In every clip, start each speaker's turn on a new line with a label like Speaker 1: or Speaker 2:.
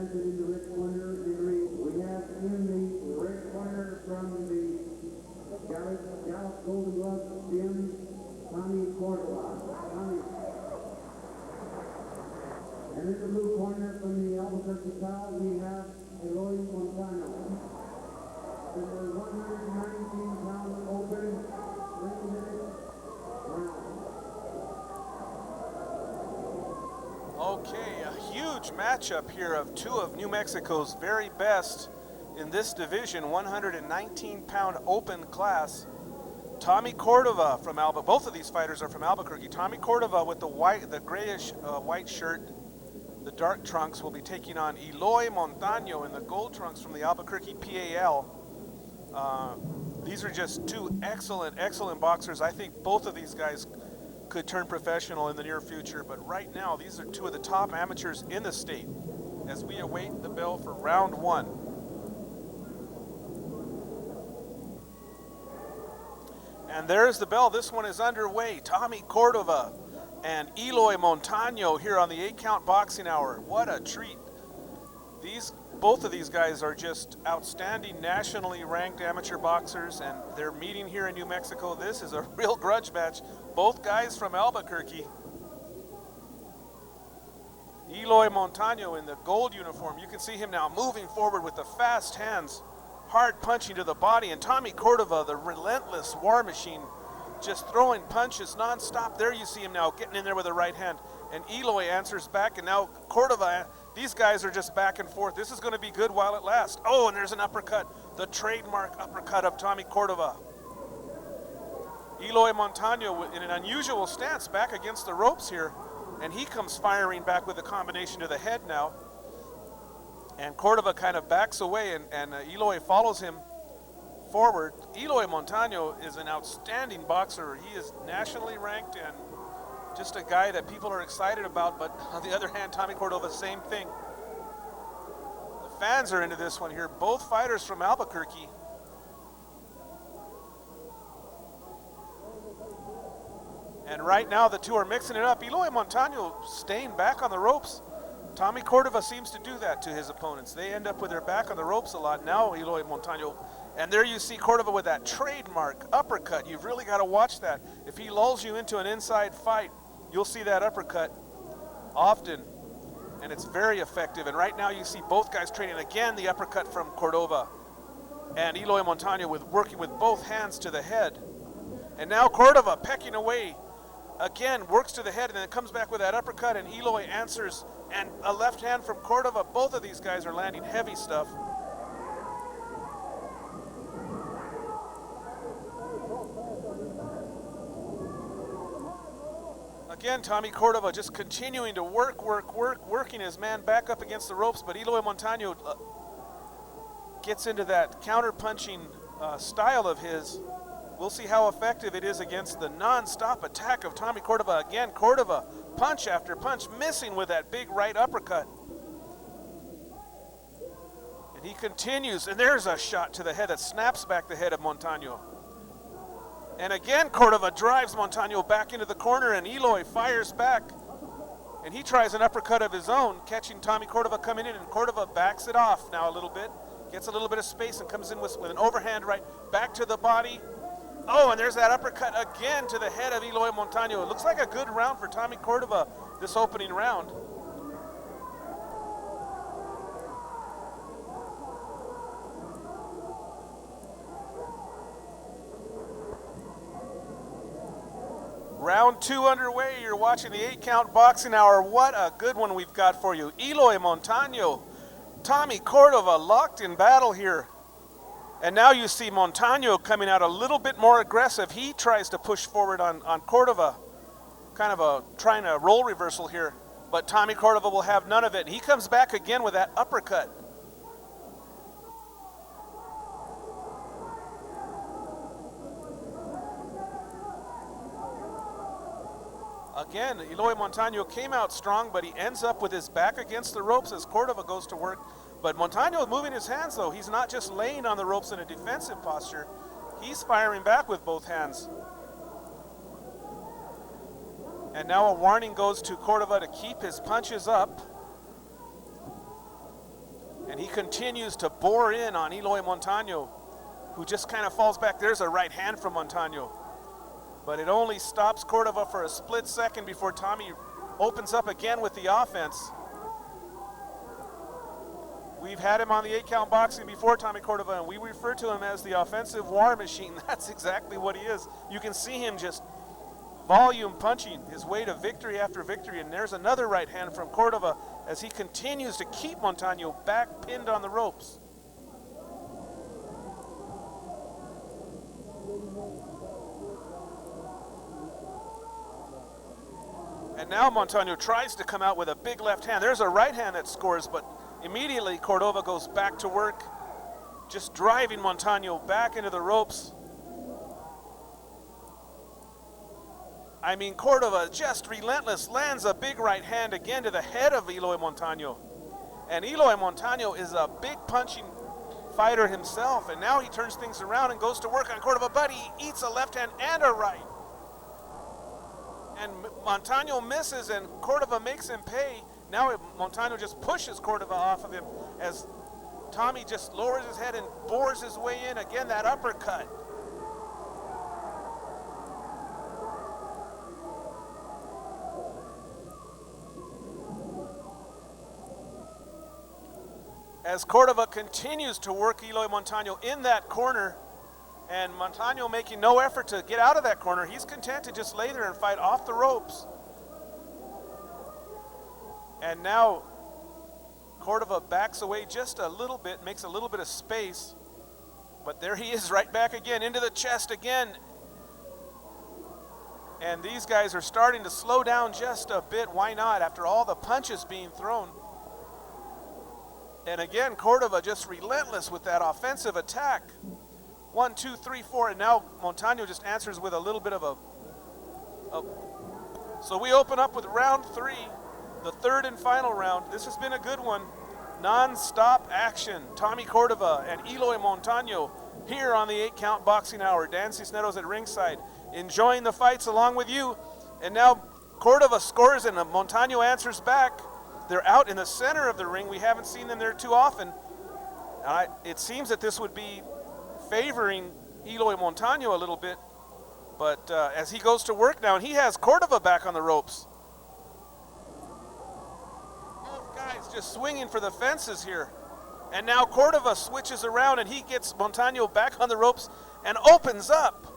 Speaker 1: advancing in the red corner in the ring. We have in the red corner from the Gallup Golden Glove gym, Tommy Cordova. Tommy. And in the blue corner from the Albuquerque P.A.L, we have ELOY Montano. In the 119-pound open, 3-minute round.
Speaker 2: Okay, a huge matchup here of two of New Mexico's very best in this division, 119-pound open class. Tommy Cordova from Albuquerque. Both of these fighters are from Albuquerque. Tommy Cordova with the grayish white shirt, the dark trunks, will be taking on ELOY Montano in the gold trunks from the Albuquerque P.A.L. These are just two excellent boxers. I think both of these guys could turn professional in the near future, but right now these are two of the top amateurs in the state as we await the bell for round one. And there's the bell. This one is underway. Tommy Cordova and ELOY Montano here on the 8-Count Boxing Hour. What a treat. Both of these guys are just outstanding nationally ranked amateur boxers, and they're meeting here in New Mexico. This is a real grudge match. Both guys from Albuquerque. ELOY Montano in the gold uniform. You can see him now moving forward with the fast hands, hard punching to the body, and Tommy Cordova, the relentless war machine, just throwing punches non-stop. There you see him now getting in there with the right hand, and ELOY answers back, and now Cordova. These guys are just back and forth. This is going to be good while it lasts. Oh, and there's an uppercut, the trademark uppercut of Tommy Cordova. ELOY Montano in an unusual stance back against the ropes here, and he comes firing back with a combination to the head now. And Cordova kind of backs away, and ELOY follows him forward. ELOY Montano is an outstanding boxer. He is nationally ranked and just a guy that people are excited about, but on the other hand, Tommy Cordova, same thing. The fans are into this one here. Both fighters from Albuquerque. And right now the two are mixing it up. ELOY Montano staying back on the ropes. Tommy Cordova seems to do that to his opponents. They end up with their back on the ropes a lot. Now ELOY Montano, and there you see Cordova with that trademark uppercut. You've really got to watch that. If he lulls you into an inside fight, you'll see that uppercut often, and it's very effective. And right now you see both guys trading again the uppercut from Cordova, and ELOY Montano working with both hands to the head. And now Cordova pecking away again, works to the head, and then comes back with that uppercut, and ELOY answers, and a left hand from Cordova. Both of these guys are landing heavy stuff. Again, Tommy Cordova just continuing to working his man back up against the ropes, but ELOY Montano gets into that counter-punching style of his. We'll see how effective it is against the non-stop attack of Tommy Cordova. Again, Cordova, punch after punch, missing with that big right uppercut. And he continues, and there's a shot to the head that snaps back the head of Montano. And again, Cordova drives Montano back into the corner, and ELOY fires back. And he tries an uppercut of his own, catching Tommy Cordova coming in, and Cordova backs it off now a little bit, gets a little bit of space, and comes in with an overhand right back to the body. Oh, and there's that uppercut again to the head of ELOY Montano. It looks like a good round for Tommy Cordova this opening round. Round two underway. You're watching the 8-Count Boxing Hour. What a good one we've got for you. ELOY Montano, Tommy Cordova locked in battle here. And now you see Montano coming out a little bit more aggressive. He tries to push forward on Cordova, kind of trying a role reversal here. But Tommy Cordova will have none of it. He comes back again with that uppercut. Again, ELOY Montano came out strong, but he ends up with his back against the ropes as Cordova goes to work. But Montano is moving his hands, though. He's not just laying on the ropes in a defensive posture. He's firing back with both hands. And now a warning goes to Cordova to keep his punches up. he continues to bore in on Eloy Montano, who just kind of falls back. There's a right hand from Montano, but it only stops Cordova for a split second before Tommy opens up again with the offense. We've had him on the 8-count boxing before, Tommy Cordova, and we refer to him as the offensive war machine. That's exactly what he is. You can see him just volume punching his way to victory after victory, and there's another right hand from Cordova as he continues to keep Montano back pinned on the ropes. And now Montano tries to come out with a big left hand. There's a right hand that scores, but immediately Cordova goes back to work, just driving Montano back into the ropes. I mean, Cordova just relentless, lands a big right hand again to the head of Eloy Montano. And Eloy Montano is a big punching fighter himself, and now he turns things around and goes to work on Cordova, but he eats a left hand and a right. And Montano misses, and Cordova makes him pay. Now Montano just pushes Cordova off of him as Tommy just lowers his head and bores his way in. Again, that uppercut. As Cordova continues to work Eloy Montano in that corner, and Montano making no effort to get out of that corner. He's content to just lay there and fight off the ropes. And now Cordova backs away just a little bit, makes a little bit of space, but there he is right back again, into the chest again. And these guys are starting to slow down just a bit. Why not, after all the punches being thrown? And again, Cordova just relentless with that offensive attack. 1, 2, 3, 4, and now Montano just answers with a little bit of a. So we open up with round 3, the third and final round. This has been a good one. Non-stop action. Tommy Cordova and Eloy Montano here on the 8-count boxing hour. Dan Cisneros at ringside, enjoying the fights along with you. And now Cordova scores and Montano answers back. They're out in the center of the ring. We haven't seen them there too often. It seems that this would be favoring Eloy Montano a little bit, but as he goes to work now, and he has Cordova back on the ropes. Both guys just swinging for the fences here. And now Cordova switches around and he gets Montano back on the ropes and opens up.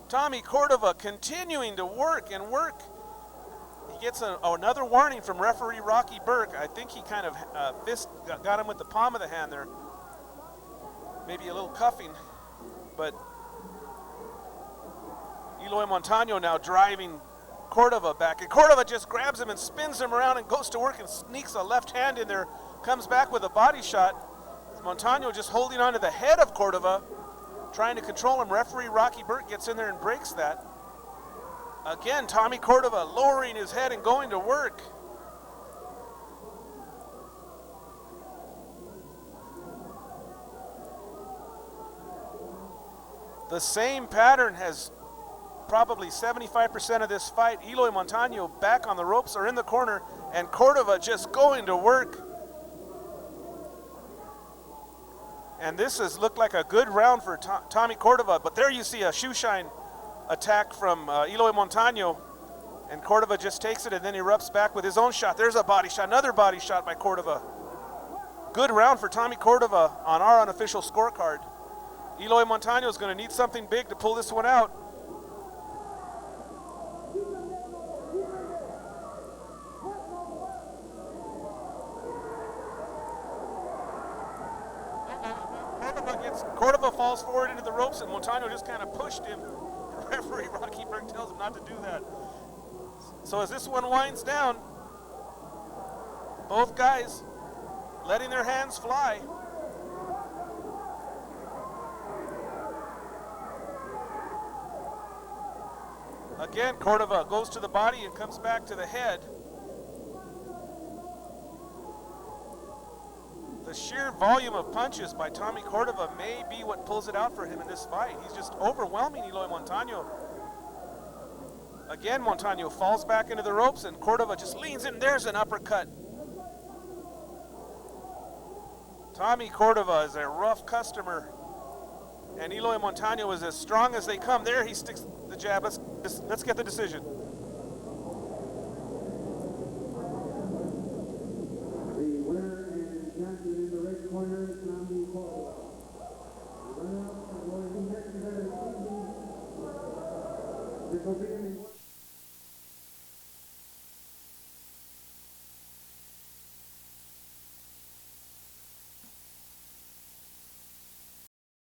Speaker 2: Tommy Cordova continuing to work and work. He gets another warning from referee Rocky Burke. I think he kind of got him with the palm of the hand there. Maybe a little cuffing. But Eloy Montano now driving Cordova back. And Cordova just grabs him and spins him around and goes to work and sneaks a left hand in there. Comes back with a body shot. Montano just holding on to the head of Cordova, trying to control him. Referee Rocky Burke gets in there and breaks that. Again, Tommy Cordova lowering his head and going to work. The same pattern has probably 75% of this fight. Eloy Montano back on the ropes or in the corner, and Cordova just going to work. And this has looked like a good round for Tommy Cordova, but there you see a shoe shine attack from Eloy Montano, and Cordova just takes it and then erupts back with his own shot. There's a body shot, another body shot by Cordova. Good round for Tommy Cordova on our unofficial scorecard. Eloy Montano is going to need something big to pull this one out. Cordova falls forward into the ropes, and Montano just kind of pushed him. Referee Rocky Burke tells him not to do that. So as this one winds down, both guys letting their hands fly. Again, Cordova goes to the body and comes back to the head. The sheer volume of punches by Tommy Cordova may be what pulls it out for him in this fight. He's just overwhelming Eloy Montano. Again, Montano falls back into the ropes, and Cordova just leans in. There's an uppercut. Tommy Cordova is a rough customer, and Eloy Montano is as strong as they come. There, he sticks the jab. Let's get the decision.
Speaker 1: The winner and champion in the red corner, Tommy Cordova. The runner-up, Eloy Montano. This will be